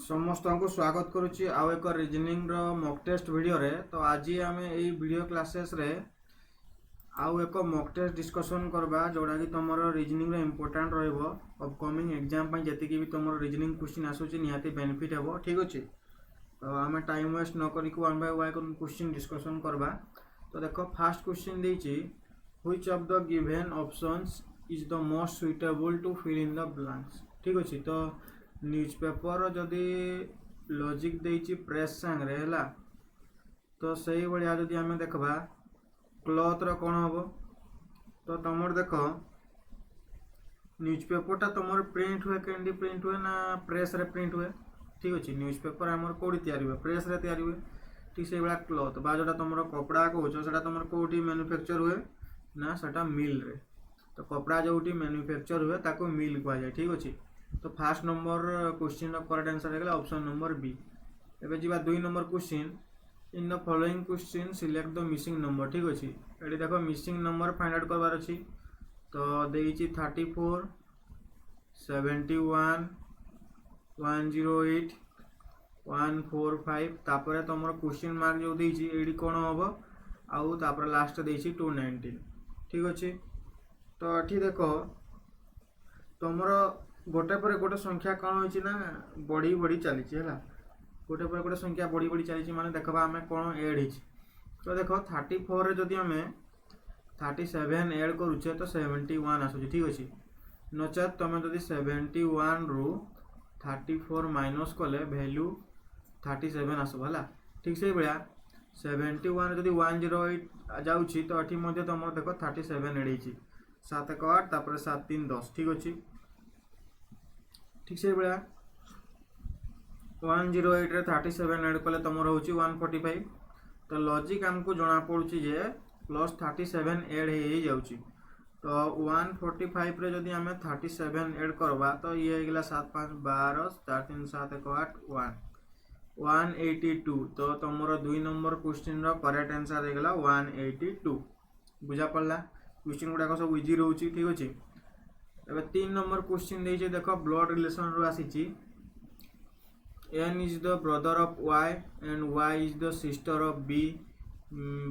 समस्त को स्वागत करुच्ची आउ एक रिजनिंग मॉक टेस्ट वीडियो रे। तो आज आम यही वीडियो क्लासेस रे आउ एक मॉक टेस्ट डिस्कशन करबा जोड़ा कि तुम रिजनिंग रे इम्पोर्टेंट रहिबो अपकमिंग एग्जाम जति भी तुम रिजनिंग क्वेश्चन आसूची निहाती बेनिफिट हेबो। ठीक अछि, तो आम टाइम वेस्ट न करिक one by one question discussion करबा। तो देखो फास्ट क्वेश्चन देछि, which of the given options is the most suitable to fill in the blanks. ठीक अछि, तो न्यूज़पेपर जदि लॉजिक देछि प्रेस सांगरे हैला, तो सही भाया जदि आम देखबा क्लॉथ रो कोन हबो। तो तुमर देखो न्यूज़पेपर तुमर प्रिंट हुए कैंडी प्रिंट हुए ना प्रेस रे प्रिंट हुए। ठीक अच्छे, न्यूज़पेपर आमर कौटी तैयारी हुए प्रेस रे तैयारी हुए। ठीक से भाया क्लॉथ बा जोटा तुम कपड़ा कौच से तुम कौटी मैन्युफैक्चर हुए ना सेटा मिल रे। तो कपड़ा जो मैन्युफैक्चर हुए ताको मिल कह जाए। ठीक अच्छे, तो fast number question correct answer है ऑप्शन नंबर बी। एबे जीवा 2 number question, in the following question select the missing number. ठीक अच्छे, ये देखो मिसिंग नंबर फाइंड आउट करवार अच्छी। तो देइछि 34, 71, 108, 145 तापर तुम क्वेश्चन मार्क जो देइछि एडी कोन हबो आउ तापर लास्ट देइछि 219। ठीक अच्छे, तो एठी देखो तुमर गोटे पर गोटे संख्या कौन होइछि ना बढ़ी बढ़ी चली है, गोटे पर गोटे संख्या बढ़ी बढ़ी चली माने देखबा आमे कौन ऐड हिछि। तो देखो 34 रे जदि आमे 37 ऐड करूछे तो 71 आसुछि। ठीक अछि, नचेत तुम जदि 71 रु 34 माइनस कले वैल्यू 37 आसब है। ठीक से भाया 71 जदि 108 जाउछि तो एठी मध्ये तुम देखो 37 ऐड हिछि 7 1 8 तापर 7 3 10। ठीक अछि, ठीक से भाया 108 रे 37 ऐड कले तुम होची 145। तो लॉजिक हमको जना पड़ुची जे प्लस 37 ऐड हे जाउची। तो 145 रे जदि हमें 37 ऐड करबा तो ये गला 7 5 12 4 3 7 1 8 182। तो तुमरो 2 नंबर क्वेश्चन रो करेक्ट आंसर हे गला 182। बुझा पड़ला, क्वेश्चन गुडा को सब इजी रहउची। ठीक अछि, एबे 3 नंबर क्वेश्चन देइछे देखो ब्लड रिलेशन रो आसीची। N is the brother of Y and Y is the sister of B.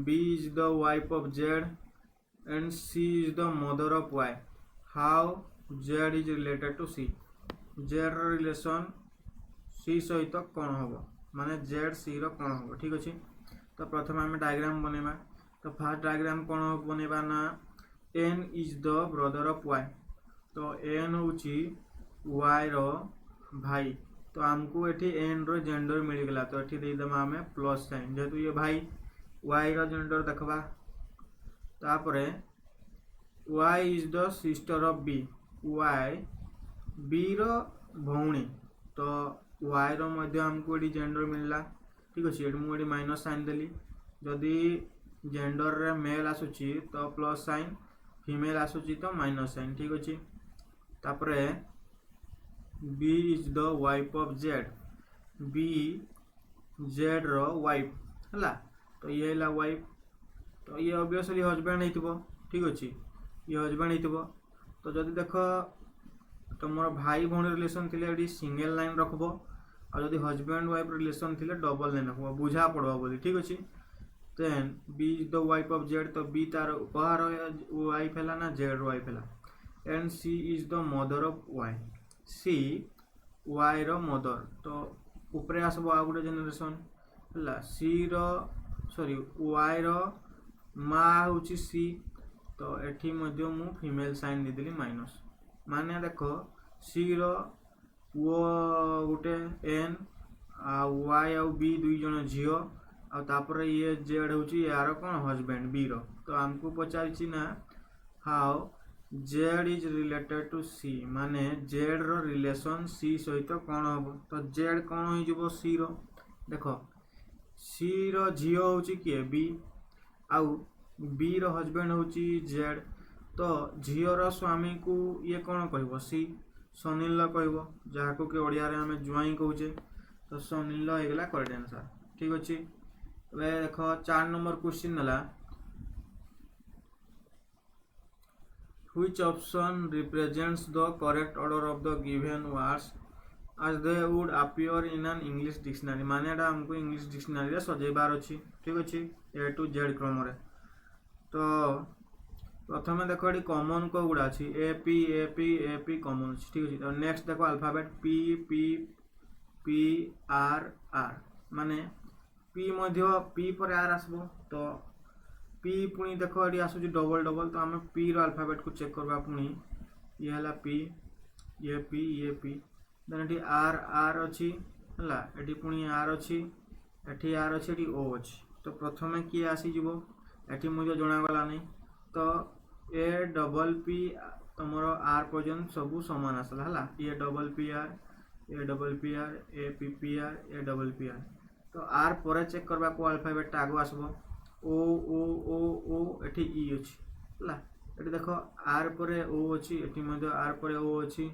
B is the wife of Z and C is the mother of Y. How Z is related to C? Z relation C सहित कौन हम माने Z C रो कौन हम। ठीक अच्छे, तो प्रथम आम डायग्राम बनेबा। तो फास्ट डायग्राम कौन बनेबा ना N is the brother of Y। तो N होची Y रो भाई। तो आमको एठी एन रो जेंडर मिल गला, तो एठी दे दमा हमें प्लस साइन जेतु ये भाई वाई रो जेंडर देखबा। तापरे Y is the sister of B, Y B रो भौणी। तो वाई रो मध्य हमको एठी जेंडर मिलला। ठीक अछि, एठी मु एठी माइनस साइन देली। जदी जेंडर रे मेल आसुची तो प्लस साइन, फीमेल आसुची तो माइनस साइन। ठीक अछि, तापरे B is the wife of Z, B Z रो वाइफ हला। तो ये ला वाइफ, तो ये ऑब्वियसली हस्बैंड हेतिबो। ठीक अछि, ये हस्बैंड हेतिबो। तो जदि देखो तुमर भाई भौणी रिलेशन थिले एडी सिंगल लाइन रखबो, और जदि हस्बैंड वाइफ रिलेशन थिले डबल लाइन रखबो, बुझा पड़बो बोली। ठीक अछि, then B is the wife of Z, तो B तार उपहार वाइफ हैला ना Z वाइफ हैला। And C is the mother of Y, C Y रो मदर। तो ऊपर आसबो आ गुटे जनरेशन हला, C रो सॉरी Y रो माँ होची C। तो एठी मध्य मु फीमेल साइन दे देली माइनस। माने देखो C रो वो गुटे N आ Y आ B दुई जण झियो आ तापर ये Z होची यार कोन हस्बैंड B रो। तो हमको पचारछि ना how Z is related to C, माने Z रो रिलेशन C सहित कौन हम। तो Z कौन हो जिवो C रो। देखो C रो झियो होची किए B, आउ B रो हस्बैंड होची Z। तो झियो रो स्वामी को ये कौन कहबो C, सनिल कहबो, जहा को के ओडिया रे हमें जुआई कहूचे। तो सनिल हे गेला करेक्ट आंसर। ठीक अछि, वे देखो 4 नंबर क्वेश्चन नला, which option represents the correct order of the given words as they would appear in an English dictionary माने एटा हमको इंग्लिश डिक्शनरी रे सजेबार अछि ठीक अछि ए टू जेड क्रम रे तो प्रथम देखो ये कॉमन को गुड़ा अछि ए पी कॉमन अछि ठीक अछि तो नेक्स्ट देखो alphabet P P P R R माने पी मध्य पी पर आर आसबो तो पी पुणी देखो ये आसुची डबल डबल तो आम पी रो अल्फाबेट को चेक करबा पुणी ये हला पी ये पी देन एटी आर आर अछि हला एटी पुणी आर अछि एटी आर अछि एटी ओ अछि तो प्रथमे की आसी जिवो एटी मुझे जणा गला नै तो ए डबल पी तमरो आर पर्यंत सब समान आसला हला A double P R A P R A double P R तो आर पर चेक करबा को अल्फाबेट टा आगो आसबो ओ एटी ई अछि हला एटी देखो आर पर ओ अछि एटी मध्ये आर पर ओ अछि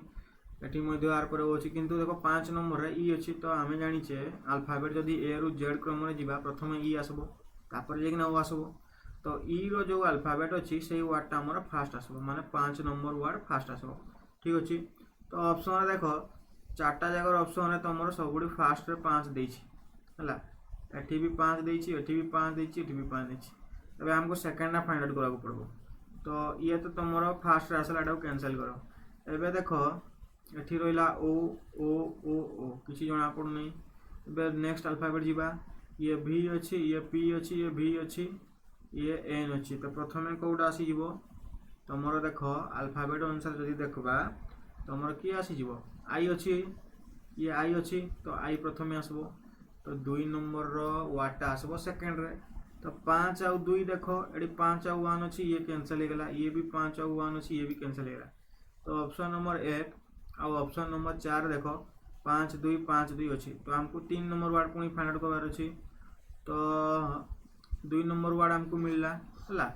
एटी मध्ये आर पर ओ अछि किंतु देखो 5 नंबर रे ई अछि तो आमे जानि छे अल्फाबेट जदी ए रु जेड क्रम रे जिबा प्रथमे ई आसबो तापर जे ना ओ आसबो तो ई रो जो अल्फाबेट अछि सेही वर्ड टा हमर फास्ट आसबो माने 5 नंबर वर्ड फास्ट आसबो ठीक अछि तो ऑप्शन रे देखो चारटा जगह ऑप्शन रे तमरो सबुडी फास्ट रे 5 देछि हला एठी भी 5 देछि एठी भी 5 देछि एठी भी 5 देछि तबे हमको सेकंड ना फाइंड आउट करा को पड़बो तो ये तो तमरो फास्ट रे आसला एटा कैंसिल करो एबे देखो एठी रोइला ओ किछि जणा पड़ नै एबे नेक्स्ट अल्फाबेट जिबा ये भी अछि ये पी अछि ये भी अछि ये एन अछि तो प्रथमे कोडा आसी जिवो तमरो देखो अल्फाबेट अनुसार जदी देखबा तमरो की आसी जिवो आई अछि ये आई अछि तो आई प्रथमे आसबो तो 2 नंबर रो वाटा आसबो सेकंड रे तो 5 और 2 देखो एडी 5 और 1 अछि ये कैंसिल हो गेला ये भी 5 और 1 अछि ये भी कैंसिल हो गेला तो ऑप्शन नंबर 1 और ऑप्शन नंबर 4 देखो 5 2 अच्छी तो हमको 3 नंबर वार्ड पुणी फाइंड आउट करवार अच्छी तो 2 नंबर वार्ड हमको मिलला हला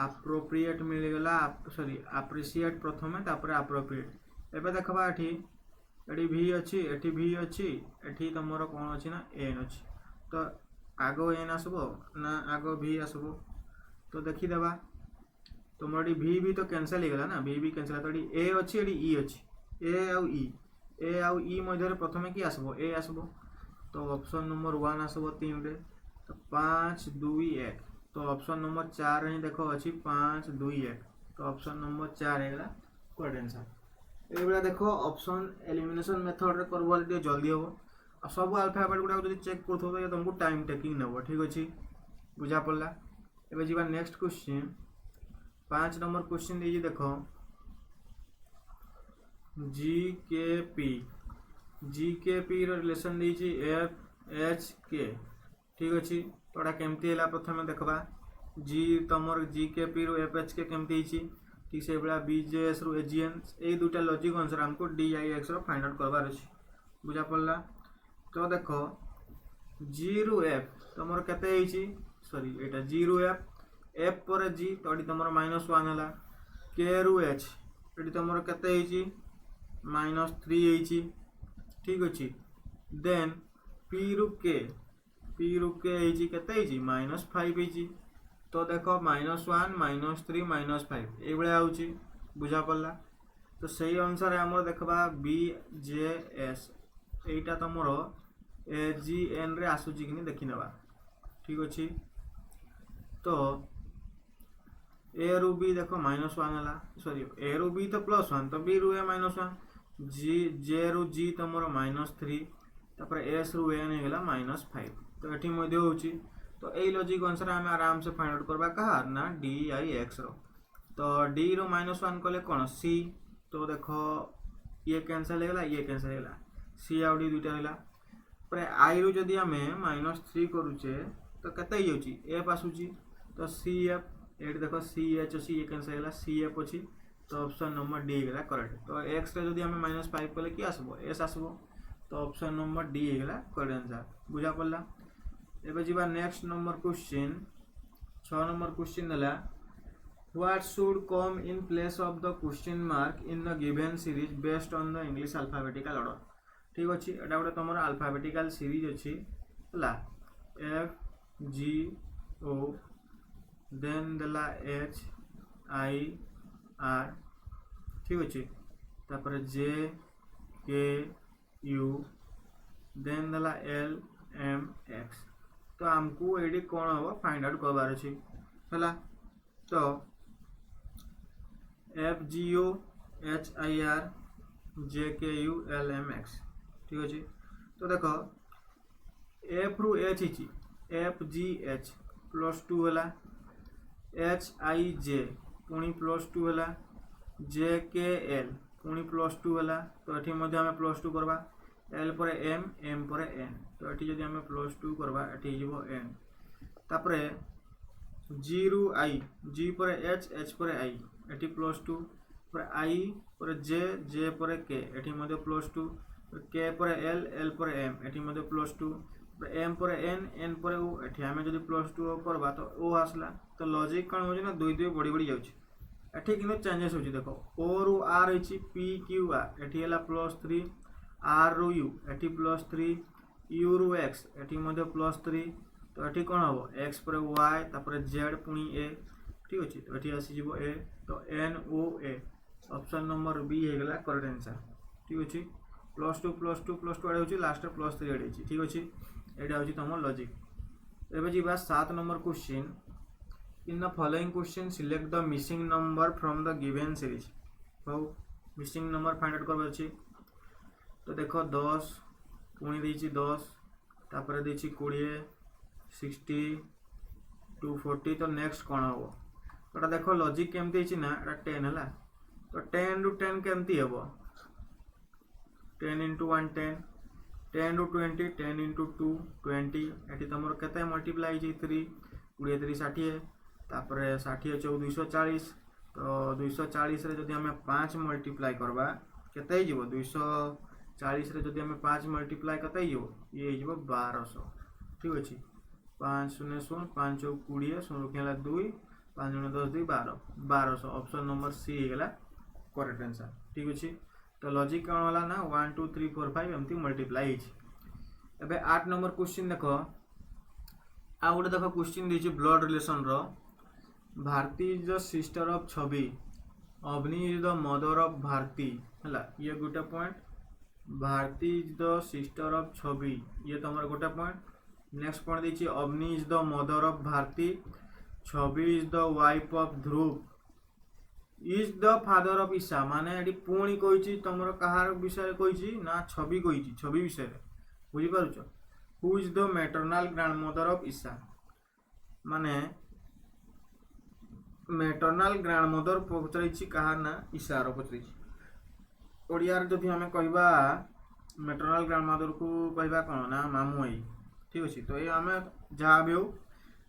अप्रोप्रिएट मिलगला सॉरी अप्रिशिएट प्रथमे तापर अप्रोप्रिएट एबे देखबा एठी भी अच्छी एठी भी अच्छी एठी तमरो कोन अछि ना एन अछि तो आगो एन आसबो ना आगो भी आसबो तो देखि देबा तमरो भी तो कैंसिल हो गेला ना भी कैंसिल तो ए अछि एडी ई अछि ए आउ ई मध्य प्रथमे की आसबो ए आसबो तो ऑप्शन नंबर 1 आसबो 3 रे तो 5 2 1 तो ऑप्शन नंबर 4 रे देखो अछि 5 2 1 तो ऑप्शन नंबर 4 हेगला करेक्ट आंसर एबेला देखो ऑप्शन एलिमिनेशन मेथड रे करबो जे जल्दी हो आ सब अल्फाबेट गुडा जदी चेक करथो तो तुमको टाइम टेकिंग नबो ठीक अछि बुझा पड़ला एबे जीवा नेक्स्ट क्वेश्चन 5 नंबर क्वेश्चन देजी देखो जीकेपी रो रिलेशन देछि एफ एच के ठीक अछि तोड़ा केमती हैला प्रथमे देखबा जी तमर जीकेपी रो एफ एच के केमती हिची ठीक से बला बीजेएस रो एजीएन ए दुटा लॉजिक आंसर हमको डीआईएक्स रो फाइंड आउट करबार अछि बुझा पड़ला तो देखो जी रो एफ तमर केते हिची सॉरी एटा जी रो एफ पर जी तोडी तमर -1 हला के रो एच एटी तमर केते हिची -3 ठीक अच्छी देन पी रु के केते -5 तो देखो -1 -3 -5 ए बळे आउची बुझा पड़ला तो सही अनुसार हमर देखबा बी जे एस एटा तमरो ए जी एन रे आसुची कि देखि नेबा ठीक अच्छी तो ए रु बी देखो -1 हला सॉरी ए रु बी तो +1 तो बी रु ए -1 जी जे रु जी तमरो -3 तापर एस रु एन हेगला -5 तो एठी मध्ये होची तो ए लॉजिक अनुसार हम आराम से फाइंड आउट करबा कहा ना डी आई एक्स रो तो डी रो -1 कले कोन सी तो देखो ये कैंसिल हेगला ये कैंसिल हेगला सी आउ डी दुटा हेला पर आई रो जदी हमें -3 करूचे तो कते होची एफ आसुची तो सी एफ एट देखो सी एच अछि ये कैंसिल हेगला सी एफ अछि तो ऑप्शन नंबर डी हेगला करेक्ट तो एक्स रे जदी हमें -5 कले की आसबो एस आसबो तो ऑप्शन नंबर डी हेगला करेक्ट आंसर बुझा पड़ला एबे जीवा next number question 6 number question देला what should come in place of the question mark in the given series based on the English alphabetical order ठीक अछि एटा गोटे तमरो अल्फाबेटिकल सीरीज अछि हला एफ जी ओ देन देला एच आई आर ठीक अच्छे तापर जे के यू देन देला एल एम एक्स। तो आमको ये कौन हम फाइंड आउट करवार अच्छे है। तो F G O H I R J K U L M x ठीक अच्छे। तो देख एफ रु एच ही एफ जी एच +2 है एच आई जे पुणी +2 है जे के एल पुणी +2 है। तो ये आम +2 करवा एल पर एम एम पर एन। तो ये जब आम +2 करवा ये एन तापर जी रु आई जी पर एच एच पर आई ये +2 पर आई पर जे जे पर के ये +2 के पर एल एल पर एम ये +2 एम पर एन एन पर ओ ये आम जो +2 करवा तो ओ आसला। तो लॉजिक कौन हो दुई दुई बढ़ी बढ़ी जाऊँगी एठी कि चेंजेस हो देख ओ रु आर रही पी क्यू आर ये +3 आर रु यू ये +3 यू रु एक्स ये +3। तो ये कौन हम एक्स पर वाई तापर जेड पुणी ए ठीक अच्छे। तो ये आसीज ए तो N O A option number B होगा करेक्ट आंसर ठीक अच्छे। +2 आड़े हो लास्ट +3 आड़े ठीक अच्छे। यहाँ हूँ तुम लॉजिक। एवं जी 7 number question in the following question select the missing number from the given series. हो मिसिंग नंबर फाइंड आउट करवार अच्छे। तो देख 10 पुणी देती 10 तापर देती 20 60 240। तो नेक्स्ट कौन हम तो देख लॉजिक केमती ना 10 है। तो 10 रु 10 केमती हम 10 × 1 10 10 रु 20 10 × 2 20 ये तुम के मल्टीप्लाई 3 20 3 60 तापर 60 चौ 240। तो 240 जब आम 5 मल्टीप्लाई करवा केते 240 जब आम 5 मल्टीप्लाई केते ये 1200 ठीक अच्छे। 5 0 0 5 चौ 20 0 क्या 2 5 × 10 2 12 1200 ऑप्शन नंबर सी होगा करेक्ट आंसर ठीक अच्छे। तो लॉजिक कौन है ना 1 2 3 4 5 एमती मल्टीप्लाई एबे 8 नंबर क्वेश्चन देख आ गोटे देख क्वेश्चन देछि ब्लड रिलेशन रो Bharati is the sister of Chhavi Avani is the mother of Bharati है ये गोटे point. Bharati is the sister of Chhavi ये तुम गोटे पॉइंट। नेक्स्ट पॉइंट देछि Avani is the mother of Bharati Chhavi is the wife of Dhruv is the father of Isha माने ये पुणी कही तुम कहार विषय कही ना छवि कही छवि विषय बुझीपार। Who is the maternal grandmother of Isha माने मैटरनाल ग्रैंड मदर पचारि कहार ना ईशार पचारि ओडिया जदि आम कहवा मैटरनाल ग्रैंड मदर को कहवा कौन ना मामू आई ठीक अच्छे। तो ये आम जहाँ भी हो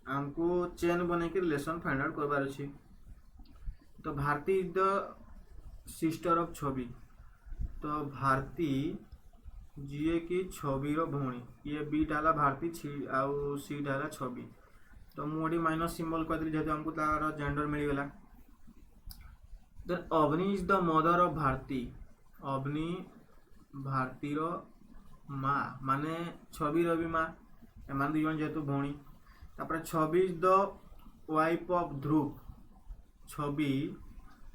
आमको चेन बन के रिलेशन फाइंड आउट करवार अच्छे। तो Bharati is the sister of Chhavi तो भारती जी कि छविर भौणी ये बी डाला भारती आउ सी डाला छवि। तो मुझे माइनस सिंबल कहती जेहतु हमको तार जेंडर मिलगला। Then Avani is the mother of Bharati Avani भारतीर माँ माने छविर भी माँ एम दुई जन जेहतु भौणी। तापर Chhavi is the wife of Dhruv Chhavi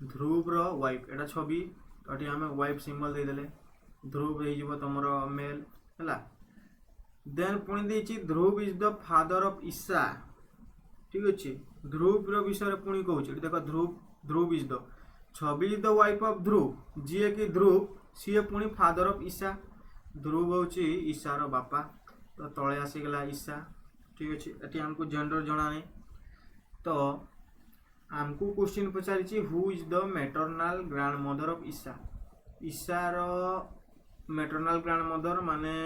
ध्रुवर वाइफ एटा छवि तो ये आम वाइफ सिंबल देदेले ध्रुव हो तुम मेल है। देन पुणी देछि Dhruv is the father of Isha ठीक अच्छे। ध्रुव विषय पुणी कहूँ देख Dhruv is the Chhavi is the wife of Dhruv जी कि ध्रुव सी पुणी फादर ऑफ ईशा ध्रुव हूँ ईशार बापा। तो तले आसीगला ईशा ठीक अच्छे। ये आमको जेंडर जना नहीं। तो आमको क्वेश्चन पचारि who is the maternal grandmother of Isha ईशार मैटरनाल ग्रैंड मदर माने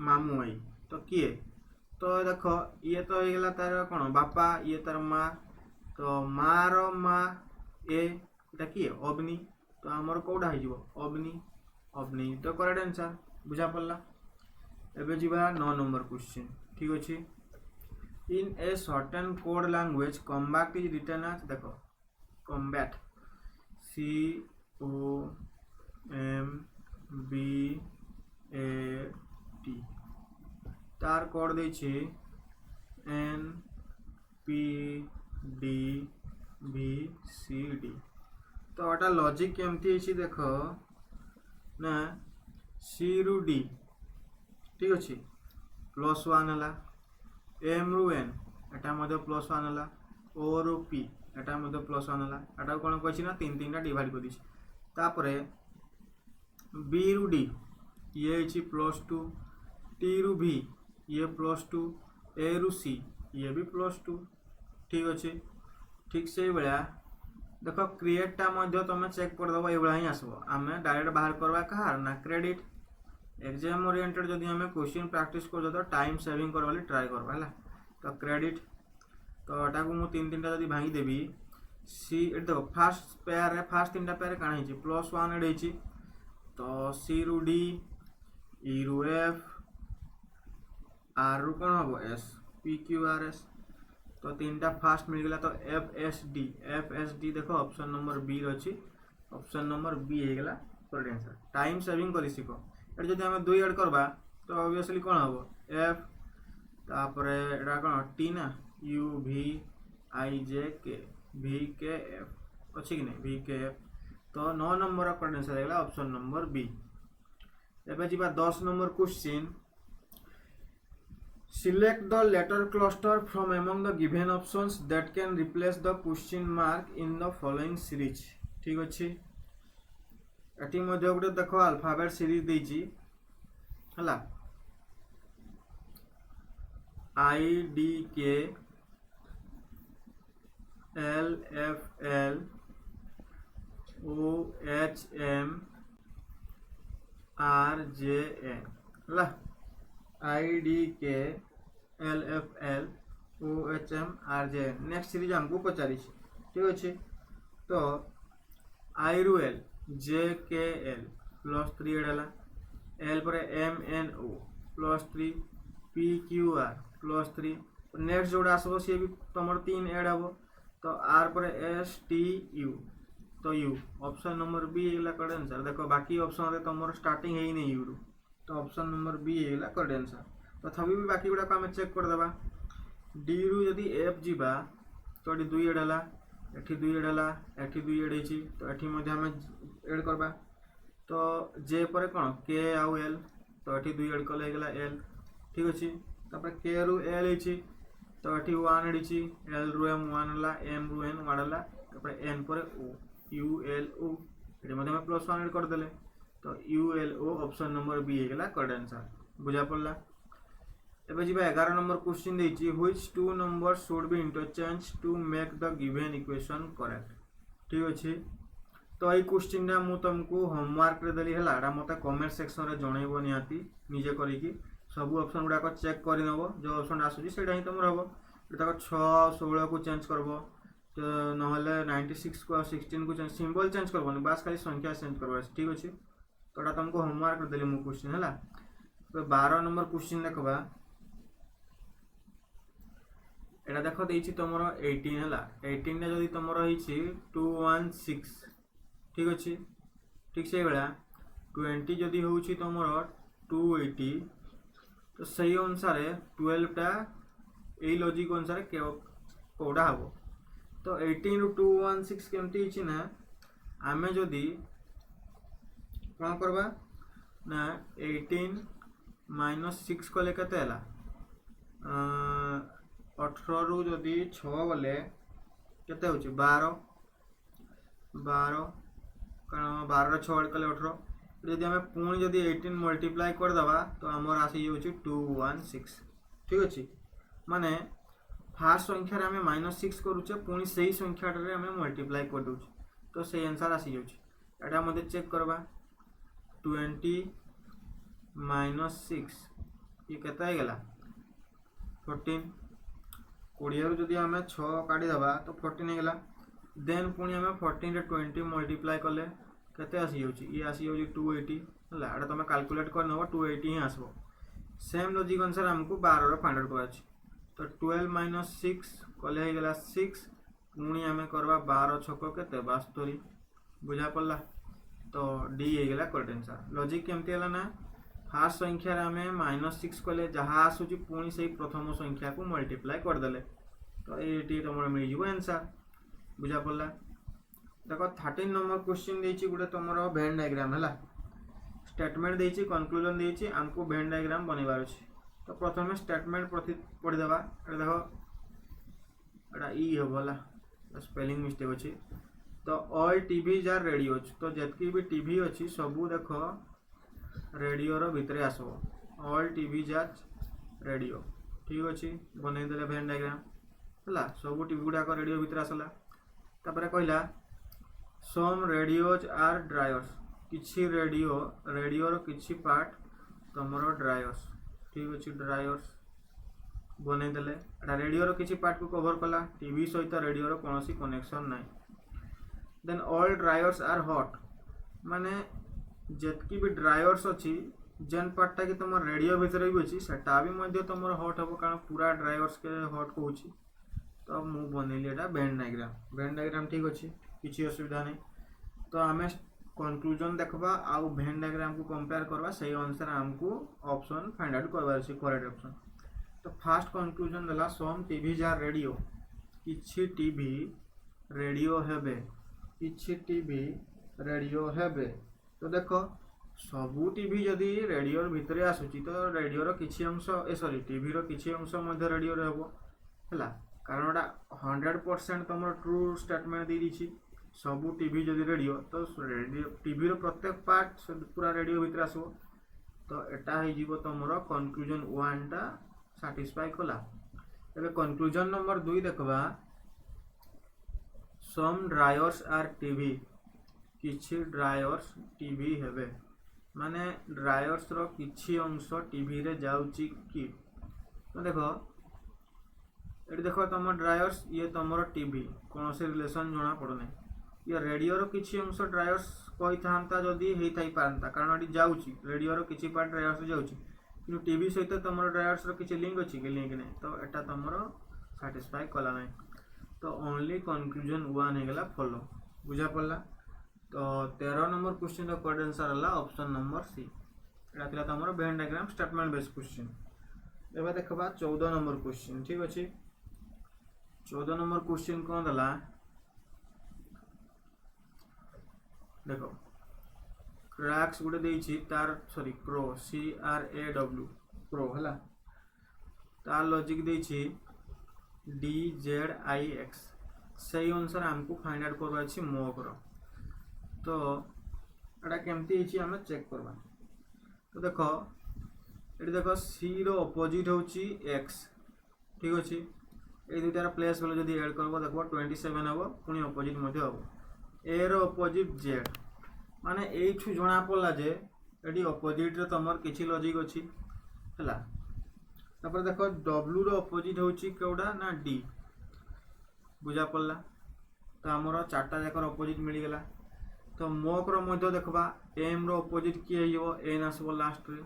मामू आई। तो किए तो देख ये तो होगा तार कौन बापा ये तार माँ। तो माँ माँ एटा किए अवनी। तो आमर कौटा हो अवनी अवनी तो करेक्ट आंसर बुझा पड़ा। एबे जीवा 9 नंबर क्वेश्चन ठीक अच्छे। In a certain code language combat is written as देख कॉम्बैट COMBAT तार कोड देछि NPDVCD। तो एटा लॉजिक केमती देख ना सी रु डी ठीक अच्छे +1 है एम रु एन एटा +1 है ओ रु पी एटा +1 है एटा कौन कही ना तीन तीन डिवाइड कर बी रु डी ये +2 टी रु भी ये +2 ए रु सी ये भी +2 ठीक अच्छे ठीक से भाया देख क्रिएटा तुम चेक करदेव ये ही आसो आम डायरेक्ट बाहर करवा कहार ना क्रेडिट एग्जाम ओरिएंटेड जदि आम क्वेश्चन प्रैक्टिस कर तो टाइम सेविंग कर ट्राए करवा है तो क्रेडिट तो एटा को मुझे तीन तीन जब भांगीदेवी सी देख फास्ट पेयर फास्ट तीन पेयर कण +1 एड हो तो सी रु डी ई रु एफ आर रु कौन हम S P Q R S तो तीन टा फास्ट मिलगला तो एफ एस डी देख ऑप्शन नंबर बी अच्छी ऑप्शन नंबर बी होगा करेक्ट आंसर टाइम सेविंग कर शिख ये जब आम 2 ऐड करवा तो ऑब्वियसली कौन हम एफ तापर एटा कौन टी ना यू भी आई जे के भी के एफ अच्छी कि नहीं भी के एफ तो 9 नंबर करेक्ट आंसर होगा ऑप्शन नंबर बी एबे जीवा 10 number question select the letter cluster from among the given options that can replace the question mark in the following series ठीक अच्छे एटी मध्य गोटे देख अल्फाबेट सीरीज देछि हला I D K L F L O H M R J N हला I D K L F L O H M R J N next series हमको पचारि ठीक अच्छे तो आई रु L J K L +3 add है L पर M N O +3 P Q R +3 next जोड़ा आसो सी भी तुम 3 एड हम तो आर पर एस टी यू तो यू ऑप्शन नंबर बी होगा करेक्ट आंसर देखो बाकी ऑप्शन तुम स्टार्टिंग है ही नहीं यू तो ऑप्शन नंबर बी होगा करेक्ट आंसर तथापि भी बाकी गुड़ाक आम चेक करदे डी रु यदि एफ जीवा तो ये 2 एड है एटी 2 एड है एटी 2 एड हो तो ये आम एड करवा तो जे पर कौन के आउ एल तो ये 2 एड कले एल ठीक अच्छे तापर के रु एल हो तो ये 1 एड एल रु एम 1 है एम रु एन 1 है एन पर ओ यू एल ओ ये +1 एड करदे तो U L O option number B होगा करेक्ट आंसर बुझा पड़ा एबे जीवा 11 नंबर क्वेश्चन देछि which 2 number should be interchange to make the given equation correct ठीक अच्छे तो ये क्वेश्चन मु तुमको होमवर्क रे देली हला एटा मते कमेंट सेक्शन रे जणैबो नियाती निजे करिकी सब ऑप्शन गुडा चेक करि नबो जो ऑप्शन आसुची सेटा ही तुम रहबो एटा 6 16 को चेंज करबो तो नहले 96 को 16 को चेंज सिंबल चेंज करबो बस खाली संख्या चेंज करबो ठीक अच्छे तो एटा तुमको होमवर्क रे देली मु क्वेश्चन हला तो 12 नंबर क्वेश्चन देखबा एटा देख देछि तुमर 18 है 18 ने जदि तुमर होइछि 216 ठीक अच्छे ठीक से भाया 20 जदि होउछि तुमर 280 तो सही अनुसार 12 टा ए लॉजिक अनुसार कोडा हबो तो 18 रु 216 केमती हिछि ना आमे जदि कोन करबा ना 18 - 6 कले केते हला 18 रु जदि 6 गले केते होछि 12 कारण 12 6 कले 18 जदि आम पुणी जदि 18 मल्टीप्लाई करदे तो आमर आसी जाऊँ 216 ठीक अच्छे माने फास्ट संख्यार आम -6 करुचे पुणी से ही संख्याटे आम मल्टीप्लाई कर दूचे तो से आंसर आसी जाऊँगा मत चेक करवा 20 - 6 ये केता गला 14 20 रु जदि आम 6 काढ़ीदे तो 14 होगा देन पुणी आम 14 रे 20 मल्टीप्लाई कले केते आसी जाऊँगी ये आसी जाऊँगी 280 है एटा तुम कैलकुलेट कर नब 280 ही आसो सेम लॉजिक अनुसार आमको 12 रो फाइंड आउट कर तो 12 - 6 कले होगा 6 पुणी आम करवा 12 छक केते 72 बुझा पड़ा तो डी होगा करेक्ट आंसर लॉजिक केमती है ना फास्ट संख्यार आम -6 कले जहाँ आसूँ पुणी से प्रथम संख्या को मल्टीप्लाई करदे तो ये तुम मिल जाव आंसर बुझा पड़ा देख 13 नंबर क्वेश्चन देछि गोटे तुम वेन डायग्राम है स्टेटमेंट देछि कंक्लूजन देछि हमको वेन डायग्राम बनैबार अछि। तो प्रथम स्टेटमेंट पढ़ी देबा। देखो एटा ई होबला स्पेलिंग मिस्टेक अछि। तो ऑल टीवीज आर रेडियोज, तो जतकी भी टीवी अछि सबू देखो रेडियो रो भितरे आसो। ऑल टीवीज आर रेडियो, ठीक अछि। बनै देले वेन डायग्राम हला सबू टीवी गुडा को रेडियो भितरे आसला। तापर कहला सम रेडियोज आर ड्रायर्स, किछि रेडियो रो किछि पार्ट तमरो ड्रायर्स, ठीक अछि। ड्रायर्स बनै देले एटा रेडियो रो किछि पार्ट को कवर कला। टीवी सहित रेडियो रो कोनोसी कनेक्शन नै। Then all dryers are hot, माने जतकी भी ड्रायर्स अछि जेन पार्टटा कि तुम रेडियो भितर भी अछि सेटा भी मध्य तुम हॉट हबो, कारण पूरा ड्रायर्स के हॉट कहूछि। तो मु बनैली एटा वेन डायग्राम। वेन डायग्राम ठीक अछि, किछि असुविधा नै। तो आमे कंक्लूजन देखबा आउ वेन डायग्राम को कंपेयर करबा, सही अनुसार हमको ऑप्शन फाइंड आउट करबार अछि, करेक्ट ऑप्शन। तो फर्स्ट कंक्लूजन देला सम टीवी आर रेडियो, किछि टीवी रेडियो हेबे, किछि टीवी रेडियो हेबे। तो देखो सबू टीवी जदि रेडियो भितरे आसुची तो रेडियो रो किछि अंश सॉरी टीवी रो किछि अंश मध्य रेडियो रे हेबो हला, कारण एटा 100% तमर ट्रू स्टेटमेंट दे दिछि। सबू टीवी जदि रेडियो तो रेडियो टीवी रो प्रत्येक पार्ट पूरा रेडियो भितरे आसबो। तो एटा हे जीवो तमरो कंक्लूजन 1 टा सैटिस्फाई कला। एबे कंक्लूजन नंबर 2 देखबा। सम ड्रायर्स आर टीवी, किछि ड्रायर्स टीवी हेबे, माने ड्रायर्स रो किछि अंश टीवी रे जाउची कि। तो देखो एटी देखो तुम ड्रायर्स ये तुमरो टीवी कोनोसी रिलेशन जणा पड़ो नै। ये रेडियो रो किछि अंश ड्रायर्स कहि थांता जदी हेई थाई पारंता, कारण एटी जाउची रेडियो रो किछि पार्ट ड्रायर्स जाउची, किंतु टीवी सहित तुमरो ड्रायर्स रो किछि लिंक अछि कि लिंक नै। तो एटा तुमरो सैटिस्फाई कला नै। तो ओनली कंक्लूजन 1 हे गेला फॉलो, बुझा पड़ला। तो 13 नंबर क्वेश्चन रो करेक्ट आंसर हला ऑप्शन नंबर सी। एटा थिला तुमरो Venn diagram statement based question. एबे देखबा 14 नंबर क्वेश्चन, ठीक अछि। 14 नंबर क्वेश्चन कोन दला देखो क्रैक्स गुडे देछि तार सॉरी क्रो CRAW क्रो हला, तार लॉजिक देछि DZIX, सही अनुसार हमको फाइंड आउट करबा अछि मोक रो। तो एटा केमती हिची हमें चेक करबा। तो देखो एटी देखो C रो ऑपोजिट होची X, ठीक अछि। ए दुटार प्लेस वाला जदी ऐड करबो देखो 27 हबो, पुनी ऑपोजिट मध्ये हबो। A रो ऑपोजिट Z, माने एठु जणा पड़ला जे एटी ऑपोजिट रे तमर किछि लॉजिक अछि हला। तापर देखो W रो ऑपोजिट होची केउडा ना D, बुझा पड़ला। तो हमरो चारटा जाकर ऑपोजिट मिल गेला। तो मोक रो मध्ये देखबा M रो ऑपोजिट की हेइबो N आसबो लास्ट रे।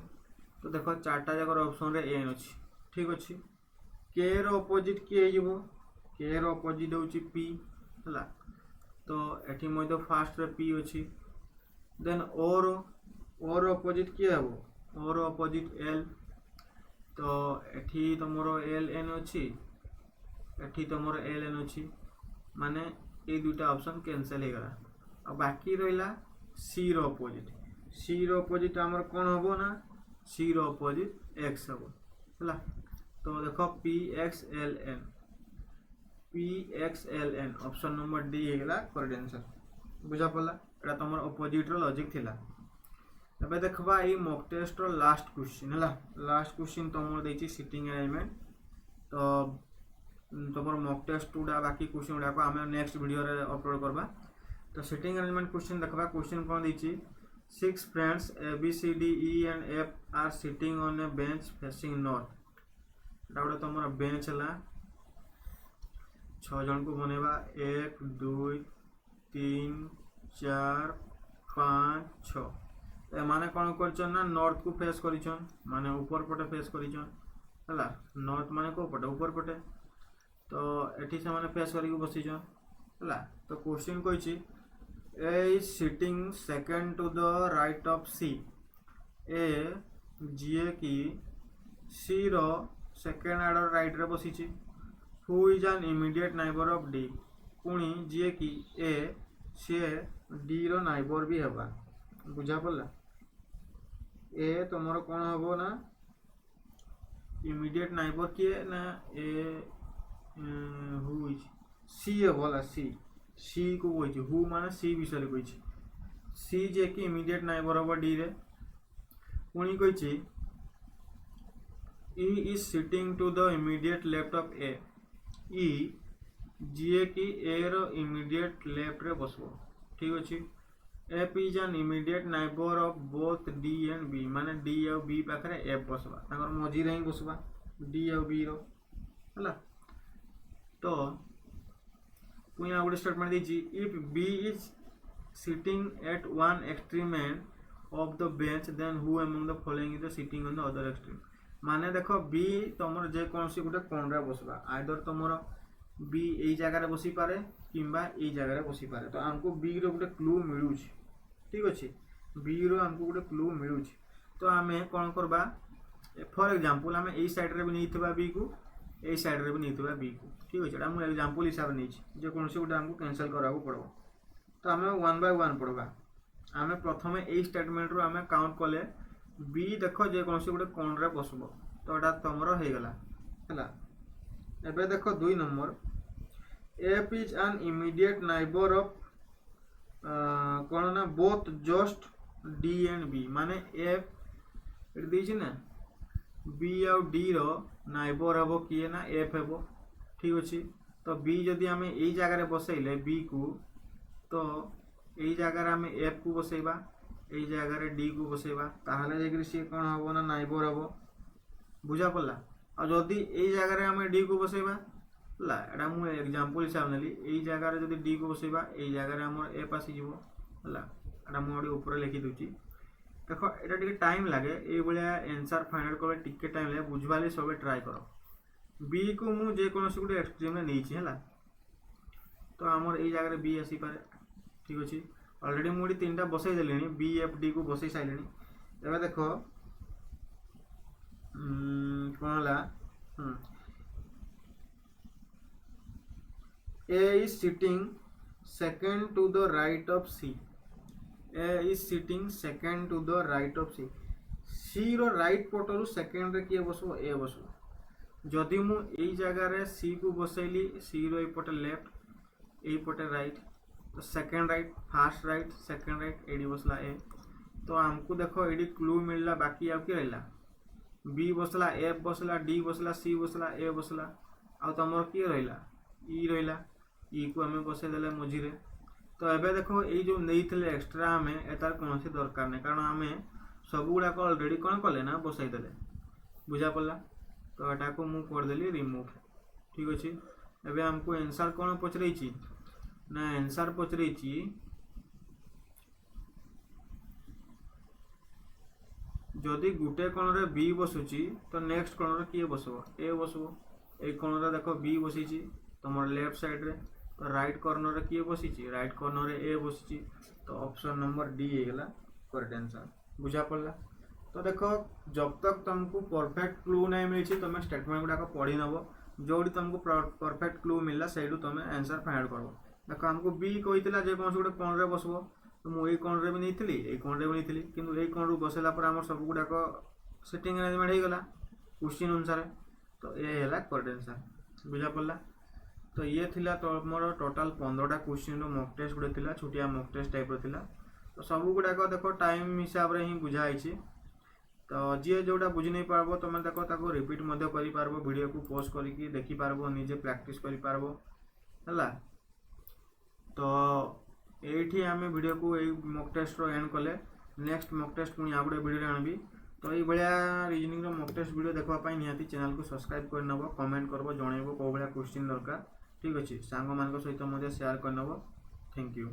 तो देखो चारटा जाकर ऑप्शन रे N अछि, ठीक अछि। K रो ऑपोजिट की हेइबो, K रो ऑपोजिट होची P हला। तो एठी मध्ये फर्स्ट रे P अछि। देन O रो ऑपोजिट की हेबो, O रो ऑपोजिट L। तो एठी तमरो LN अछि, एठी तमरो LN अछि, माने ए दुटा ऑप्शन कैंसिल हे गला। अब बाकी रहिला C रो ऑपोजिट। C रो ऑपोजिट हमर कोन हबो ना, C रो ऑपोजिट X हबो हला। तो देखो PXLN, PXLN option number D हे गला करेक्ट आंसर, बुझा पड़ला। एटा तमर ऑपोजिट रो लॉजिक थिला। एबे देखबा ई मॉक टेस्ट रो लास्ट क्वेश्चन हला। लास्ट क्वेश्चन तमर देछि सिटिंग अरेंजमेंट। तो तमर मॉक टेस्ट उडा बाकी क्वेश्चन उडा को हमें नेक्स्ट वीडियो रे अपलोड करबा। तो सिटिंग अरेंजमेंट क्वेश्चन देखबा। क्वेश्चन कोन देछि 6 friends ABCDE and F are sitting on a bench facing north। एटा उडा तमर बेंच हला, 6 जन को बनेबा 1 2 3 4 5 6। ए माने कोन करछन ना नॉर्थ को फेस करिछन, माने ऊपर पटे फेस करिछन हला। नॉर्थ माने को पटे ऊपर पटे। तो एठी से माने फेस करी को बसिछन हला। तो question कहिछि A is sitting second to the right of C। A जे की C रो सेकंड आडर राइट रे बसिछि। Who is an immediate neighbor of D। पुणी जे की A से D रो नाइबर भी हेबा, बुझा पड़ला। ए तुमर कौन हम ना इमिडिएट नाइबर किए ना ए हु सी हे बोला सी को कही हु माने सी विषय कही सी जे कि इमिडिएट नाइबर हम डी रे पुणी कही E is sitting to the immediate left of A E जी कि ए रो इमिडिएट लेफ्ट रे बसबो ठीक अच्छे F is an immediate neighbour of both D and B माने डी और बी पाखे एफ बसवा ताकर मझी रे ही बसवा डी और बी रो हला तो पुणी आ गोटे स्टेटमेंट देछि if B is sitting at one extreme end of the bench then who among the following is the sitting on the other extreme माने देखो बी तुमर जे कौन सी गोटे कोण रे बसवा आइदर तुमर बी एई जगह रे बसी पारे किंबा एई जगह रे बसी पारे तो हमको बी रो गोटे क्लू मिलू ठीक अच्छे बी रो हमको गोटे क्लू मिलू तो आम कौन करवा फॉर एग्जांपल आम ए साइड रे भी नहीं बी को ए साइड रे भी नहीं बी को ठीक अच्छे मुझे एग्जांपल हिसाब से नहीं जे कौन गोटे हमको कैंसल करा पड़ो तो आम 1 बाय 1 पढ़वा आम प्रथम ए स्टेटमेंट रू आम काउंट कले बी देख जे कौन गोटे कोण रे बसब तो यहाँ तुम हो गला है देख 2 नंबर F is an immediate neighbour of कौन ना both just D and B माने एफ ये ना बी आउ डी रो नाइबर हम किए ना एफ हे ठीक अच्छे तो बी जदि आम यही जगार बसैले बी को तो यही जगार आम एफ को बसैबा यही जगार डी को बसैबा ताहले जाकि सी कौन हम ना नाइबर हम बुझा पड़ा आ जदि यही जगार आम डी को बसैबा है मुझे एग्जांपल हिसाब नेली यही जगार जदि डी को बसैबा यही जगार आम एफ आसीजिवो है मुझे ऊपर लिखी दूची देख ये टाइम लगे ये आंसर फाइनल कर टिके टाइम लगे बुझवाली सब ट्राए कर बी को मुझे जेकोसी गोटे एक्सट्रीम नहीं है तो आमर यही जगह बी आसी पारे ठीक अच्छे अलरेडी मुझे 3टा बसई देली बी एफ डी को बसई सारे एवं देख कौन है A is sitting second to the right of C. A is sitting second to the right of C. C row right पटरु second रे किए बसो A बसो जदि मु एई जगह रे C को बसैली C रो एपटे लेफ्ट एपटे राइट तो second right fast right second right एडी बसला A तो हमको देखो एडी क्लू मिलला बाकी आ के रहला B बसला F बसला D बसला C बसला A बसला आ तमर की रहला E रहला ई को आम बसई देले मझी रे तो एबे देखो ये जो नहीं एक्सट्रा आम एतार कौन सी दरकार नहीं कारण आम सब गुड़ाक अलरेडी कौन कले ना बसई देले बुझा पड़ा तो यहाँ को मुझे करदेली रिमूव ठीक अच्छे एबे हमको आंसर कौन पचरई ना आंसर पचरई जदि गुटे कोण रे बी बसुची तो नेक्स्ट कोण रे किए बसबो ए बसबो ए कोण रे देखो बी बसीची तुम लेफ्ट साइड रे तो राइट कॉर्नर रे किए बसीची राइट कॉर्नर रे ए बसीची तो ऑप्शन नंबर डी हेगला करेक्ट आंसर बुझा पड़ला तो देखो जब तक तुमको परफेक्ट क्लू नहीं मिली तुम स्टेटमेंट गुड़ाक पढ़ी नब जो तुमको परफेक्ट क्लू मिलला से तुम आंसर फाइंड कर देखो हमको बी कही जे कौन गोटे कोण रे बसबो तो मुझे कोण रे भी नहीं कोण रे भी नहीं किंतु ये कोण रू बसला पर आम सब गुड़ाक सेटिंग अरेंजमेंट हो गला क्वेश्चन अनुसार तो ये है करेक्ट आंसर बुझा पड़ला तो ये थिला तुमर टोटाल 15टा क्वेश्चन मॉक टेस्ट गुड़े थिला छोटिया मॉक टेस्ट टाइप थिला तो सब गुड़ाक देखो टाइम हिसाब से ही बुझाई तो जी जोटा बुझी नहीं पारबो तुम देखो ताको रिपीट मध्य करि पारबो वीडियो को पॉज करके देखि पारबो निजे प्रैक्टिस करि पारबो हला तो एठी आमे वीडियो को ए मॉक टेस्ट रो एंड कले नेक्स्ट मॉक टेस्ट पुनी आ गुडे वीडियो आनबी तो ये भाया रीजनिंग रो मॉक टेस्ट वीडियो देखा निहाती चैनल को सब्सक्राइब कर नब कमेंट करबो जणेबो को भाया क्वेश्चन दरकार ठीक अच्छे सांग मान सहित शेयर कर नब थैंक यू।